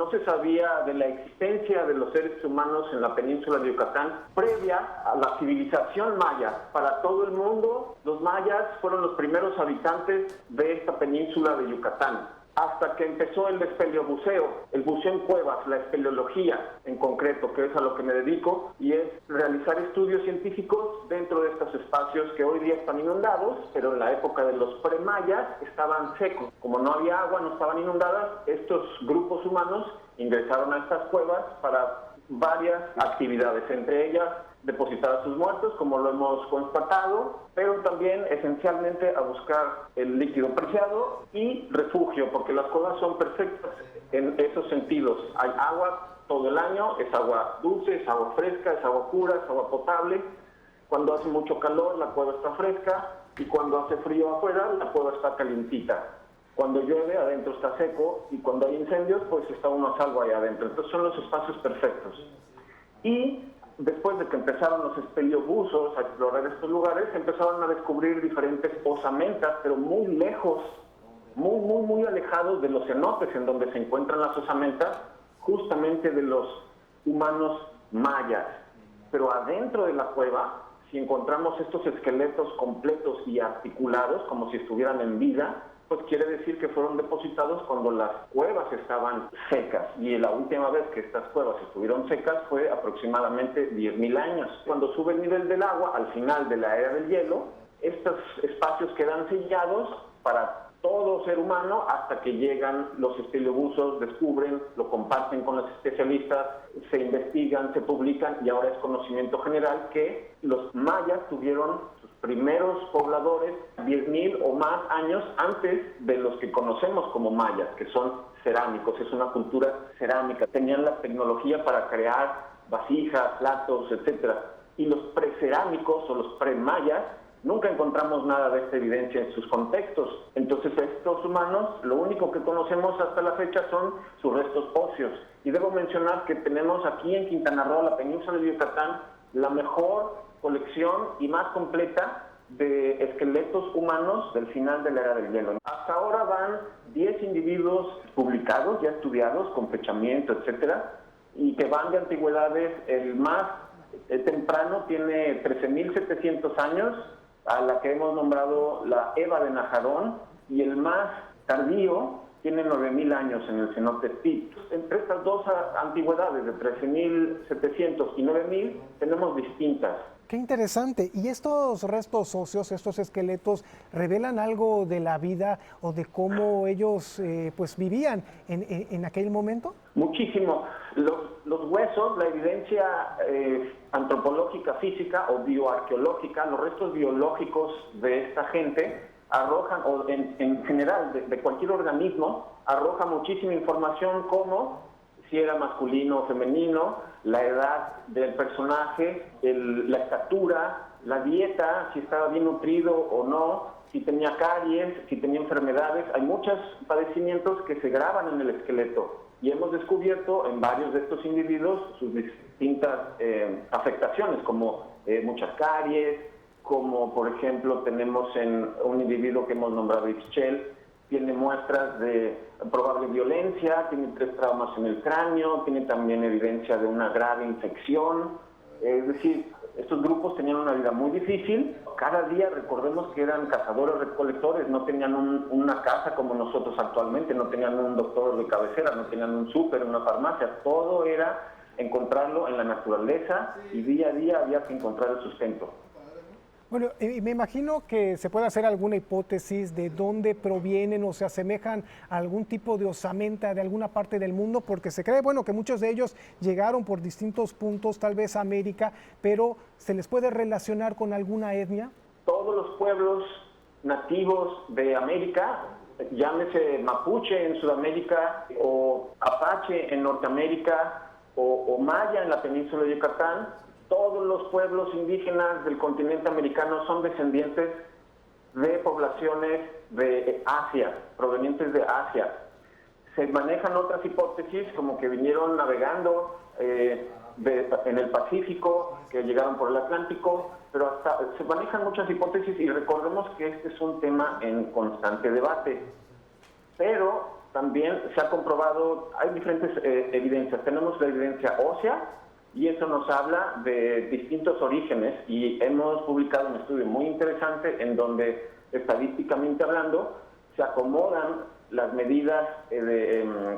no se sabía de la existencia de los seres humanos en la península de Yucatán previa a la civilización maya. Para todo el mundo, los mayas fueron los primeros habitantes de esta península de Yucatán. Hasta que empezó el espeleobuceo, el buceo en cuevas, la espeleología en concreto, que es a lo que me dedico, y es realizar estudios científicos dentro de estos espacios que hoy día están inundados, pero en la época de los premayas estaban secos. Como no había agua, no estaban inundadas, estos grupos humanos ingresaron a estas cuevas para varias actividades, entre ellas depositar a sus muertos, como lo hemos constatado, pero también esencialmente a buscar el líquido preciado y refugio, porque las cuevas son perfectas en esos sentidos. Hay agua todo el año, es agua dulce, es agua fresca, es agua pura, es agua potable. Cuando hace mucho calor, la cueva está fresca, y cuando hace frío afuera, la cueva está calientita. Cuando llueve, adentro está seco, y cuando hay incendios, pues está uno a salvo ahí adentro. Entonces son los espacios perfectos. Y después de que empezaron los espeleobuzos a explorar estos lugares, empezaron a descubrir diferentes osamentas, pero muy lejos, muy alejados de los cenotes en donde se encuentran las osamentas, justamente de los humanos mayas. Pero adentro de la cueva, si encontramos estos esqueletos completos y articulados, como si estuvieran en vida, pues quiere decir que fueron depositados cuando las cuevas estaban secas. Y la última vez que estas cuevas estuvieron secas fue aproximadamente 10.000 años. Cuando sube el nivel del agua, al final de la era del hielo, estos espacios quedan sellados para todo ser humano hasta que llegan los espeleobuzos, descubren, lo comparten con los especialistas, se investigan, se publican, y ahora es conocimiento general que los mayas tuvieron sus primeros pobladores 10.000 o más años antes de los que conocemos como mayas, que son cerámicos, es una cultura cerámica. Tenían la tecnología para crear vasijas, platos, etcétera. Y los precerámicos o los premayas, nunca encontramos nada de esta evidencia en sus contextos. Entonces, estos humanos, lo único que conocemos hasta la fecha son sus restos óseos. Y debo mencionar que tenemos aquí en Quintana Roo, la península de Yucatán, la mejor colección y más completa de esqueletos humanos del final de la era del hielo. Hasta ahora van 10 individuos publicados, ya estudiados, con fechamiento, etcétera, y que van de antigüedades. El más temprano tiene 13.700 años, a la que hemos nombrado la Eva de Najarón, y el más tardío tiene 9.000 años en el cenote Spit. Entre estas dos antigüedades de 13.700 y 9.000 tenemos distintas. Qué interesante. ¿Y estos restos óseos, estos esqueletos, revelan algo de la vida o de cómo ellos pues vivían en aquel momento? Muchísimo. Los huesos, la evidencia antropológica, física o bioarqueológica, los restos biológicos de esta gente arrojan, o en general de cualquier organismo, arroja muchísima información, como si era masculino o femenino, la edad del personaje, la estatura, la dieta, si estaba bien nutrido o no, si tenía caries, si tenía enfermedades. Hay muchos padecimientos que se graban en el esqueleto, y hemos descubierto en varios de estos individuos sus distintas afectaciones, como muchas caries, como por ejemplo tenemos en un individuo que hemos nombrado Ixchel, tiene muestras de probable violencia, tiene 3 traumas en el cráneo, tiene también evidencia de una grave infección. Es decir, estos grupos tenían una vida muy difícil. Cada día, recordemos que eran cazadores-recolectores, no tenían una casa como nosotros actualmente, no tenían un doctor de cabecera, no tenían un súper, una farmacia. Todo era encontrarlo en la naturaleza, y día a día había que encontrar el sustento. Bueno, me imagino que se puede hacer alguna hipótesis de dónde provienen o se asemejan a algún tipo de osamenta de alguna parte del mundo, porque se cree, bueno, que muchos de ellos llegaron por distintos puntos, tal vez a América, pero ¿se les puede relacionar con alguna etnia? Todos los pueblos nativos de América, llámese mapuche en Sudamérica, o apache en Norteamérica, o maya en la península de Yucatán, todos los pueblos indígenas del continente americano son descendientes de poblaciones de Asia, provenientes de Asia. Se manejan otras hipótesis, como que vinieron navegando en el Pacífico, que llegaron por el Atlántico, pero se manejan muchas hipótesis, y recordemos que este es un tema en constante debate. Pero también se ha comprobado, hay diferentes evidencias. Tenemos la evidencia ósea, y eso nos habla de distintos orígenes, y hemos publicado un estudio muy interesante en donde, estadísticamente hablando, se acomodan las medidas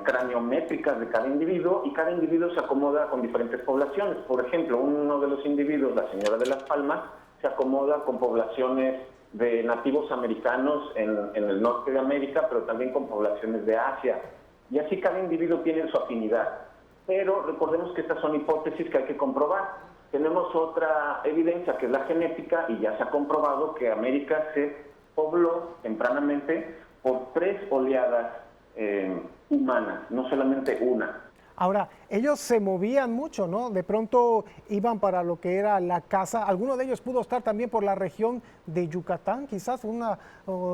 craniométricas de cada individuo, y cada individuo se acomoda con diferentes poblaciones. Por ejemplo, uno de los individuos, la señora de Las Palmas, se acomoda con poblaciones de nativos americanos en el norte de América, pero también con poblaciones de Asia. Y así cada individuo tiene su afinidad. Pero recordemos que estas son hipótesis que hay que comprobar. Tenemos otra evidencia, que es la genética, y ya se ha comprobado que América se pobló tempranamente por 3 oleadas humanas, no solamente una. Ahora, ellos se movían mucho, ¿no? De pronto iban para lo que era la caza. Alguno de ellos pudo estar también por la región de Yucatán, quizás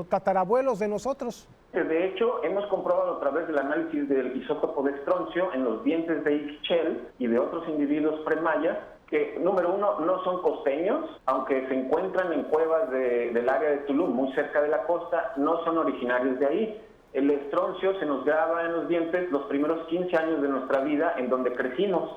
tatarabuelos de nosotros. De hecho, hemos comprobado a través del análisis del isótopo de estroncio en los dientes de Ixchel y de otros individuos premayas que, número uno, no son costeños, aunque se encuentran en cuevas del área de Tulum, muy cerca de la costa, no son originarios de ahí. El estroncio se nos graba en los dientes los primeros 15 años de nuestra vida, en donde crecimos.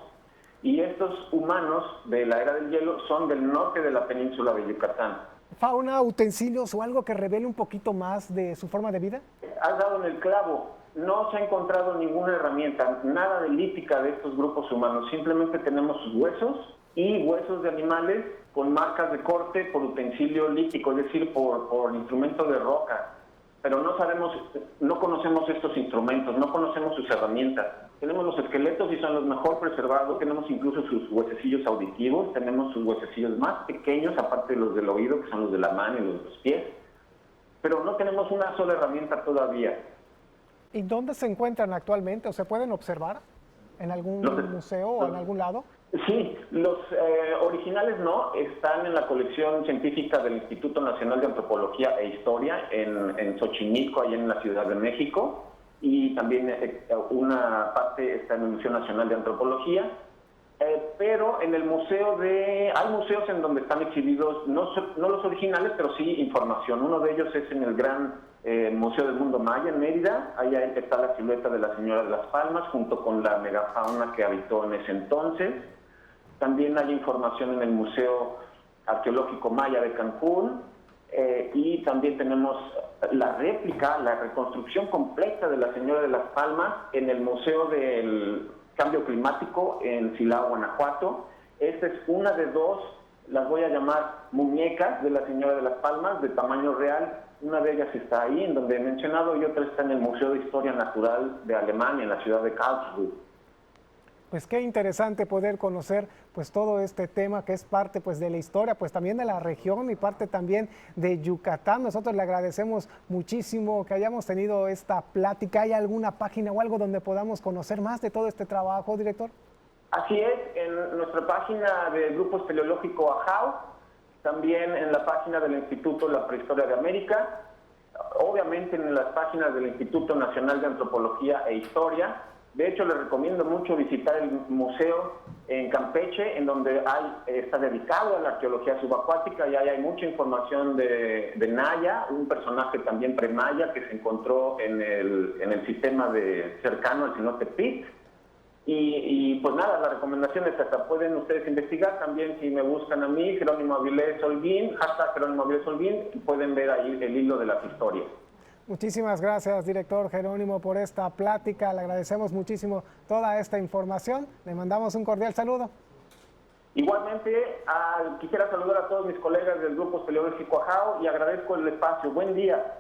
Y estos humanos de la era del hielo son del norte de la península de Yucatán. ¿Fauna, utensilios o algo que revele un poquito más de su forma de vida? Has dado en el clavo. No se ha encontrado ninguna herramienta, nada de lítica de estos grupos humanos. Simplemente tenemos sus huesos y huesos de animales con marcas de corte por utensilio lítico, es decir, por instrumento de roca. Pero no sabemos, no conocemos estos instrumentos, no conocemos sus herramientas. Tenemos los esqueletos y son los mejor preservados, tenemos incluso sus huesecillos auditivos, tenemos sus huesecillos más pequeños, aparte de los del oído, que son los de la mano y los de los pies, pero no tenemos una sola herramienta todavía. ¿Y dónde se encuentran actualmente o se pueden observar? ¿En algún museo o en algún lado? Sí, los originales no, están en la colección científica del Instituto Nacional de Antropología e Historia en Xochimilco, allá en la Ciudad de México, y también una parte está en el Museo Nacional de Antropología, pero en el museo hay museos en donde están exhibidos, no los originales, pero sí información. Uno de ellos es en el Gran Museo del Mundo Maya en Mérida. Allá está la silueta de la señora de Las Palmas, junto con la megafauna que habitó en ese entonces. También hay información en el Museo Arqueológico Maya de Cancún, y también tenemos la réplica, la reconstrucción completa de la señora de Las Palmas en el Museo del Cambio Climático en Silao, Guanajuato. Esta es una de 2, las voy a llamar muñecas de la señora de Las Palmas, de tamaño real. Una de ellas está ahí, en donde he mencionado, y otra está en el Museo de Historia Natural de Alemania, en la ciudad de Karlsruhe. Pues qué interesante poder conocer pues todo este tema que es parte pues de la historia, pues también de la región y parte también de Yucatán. Nosotros le agradecemos muchísimo que hayamos tenido esta plática. ¿Hay alguna página o algo donde podamos conocer más de todo este trabajo, director? Así es, en nuestra página del Grupo Espeleológico AJAO, también en la página del Instituto La Prehistoria de América, obviamente en las páginas del Instituto Nacional de Antropología e Historia. De hecho, les recomiendo mucho visitar el museo en Campeche, en donde está dedicado a la arqueología subacuática, y ahí hay mucha información de Naya, un personaje también premaya que se encontró en el sistema cercano al cenote Pit. Y pues nada, la recomendación es hasta pueden ustedes investigar también. Si me buscan a mí, Jerónimo Avilés Holguín, hashtag Jerónimo Avilés Holguín, pueden ver ahí el hilo de las historias. Muchísimas gracias, director Jerónimo, por esta plática. Le agradecemos muchísimo toda esta información. Le mandamos un cordial saludo. Igualmente, quisiera saludar a todos mis colegas del Grupo Espeleológico AJAO y agradezco el espacio. Buen día.